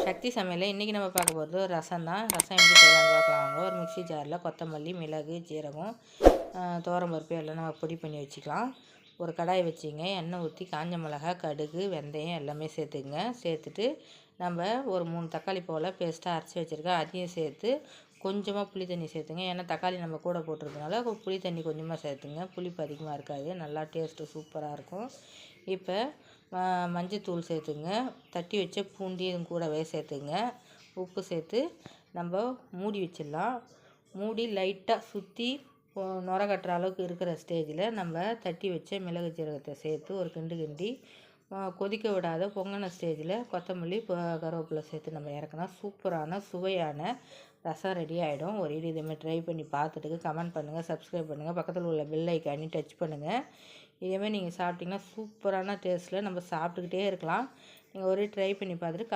சக்தி சமையலில் இன்றைக்கி நம்ம பார்க்க போகிறது ரசம் தான். ரசம் எப்படி செய்யலாம்னு பார்க்கலாம் வாங்க. ஒரு மிக்ஸி ஜாரில் கொத்தமல்லி, மிளகு, ஜீரகம், துவரம்பருப்பு எல்லாம் நம்ம பொடி பண்ணி வச்சுக்கலாம். ஒரு கடாய் வச்சுங்க. எண்ணெய் ஊற்றி காஞ்ச மிளகா, கடுகு, வெந்தயம் எல்லாமே சேர்த்துக்குங்க. சேர்த்துட்டு நம்ம ஒரு 3 தக்காளி போல் பேஸ்ட்டாக அரைச்சி வச்சுருக்கேன். அதையும் சேர்த்து கொஞ்சமாக புளி தண்ணி சேர்த்துங்க. ஏன்னா தக்காளி நம்ம கூட போட்டுறதுனால புளி தண்ணி கொஞ்சமாக சேர்த்துங்க. புளிப்பு அதிகமாக இருக்காது, நல்லா டேஸ்ட்டு சூப்பராக இருக்கும். இப்போ மஞ்சத்தூள் சேர்த்துங்க. தட்டி வச்ச பூண்டையும் கூடவே சேர்த்துங்க. உப்பு சேர்த்து நம்ம மூடி வச்சிடலாம். மூடி லைட்டாக சுற்றி நுர கட்டுற அளவுக்கு இருக்கிற ஸ்டேஜில் நம்ம தட்டி வச்ச மிளகு ஜீரகத்தை சேர்த்து ஒரு கிண்டு கிண்டி கொதிக்க விடாத பொங்கின ஸ்டேஜில் கொத்தமல்லி, கருவேப்பிலை சேர்த்து நம்ம இறக்குனா சூப்பரான சுவையான ரசம் ரெடி ஆகிடும். ஒரு இதேமாதிரி ட்ரை பண்ணி பார்த்துட்டு கமெண்ட் பண்ணுங்கள், சப்ஸ்கிரைப் பண்ணுங்கள், பக்கத்தில் உள்ள பெல் ஐக்கானி டச் பண்ணுங்கள். இதேமாதிரி நீங்கள் சாப்பிட்டிங்கன்னா சூப்பரான டேஸ்ட்டில் நம்ம சாப்பிட்டுக்கிட்டே இருக்கலாம். நீங்கள் ஒரு ட்ரை பண்ணி பார்த்துட்டு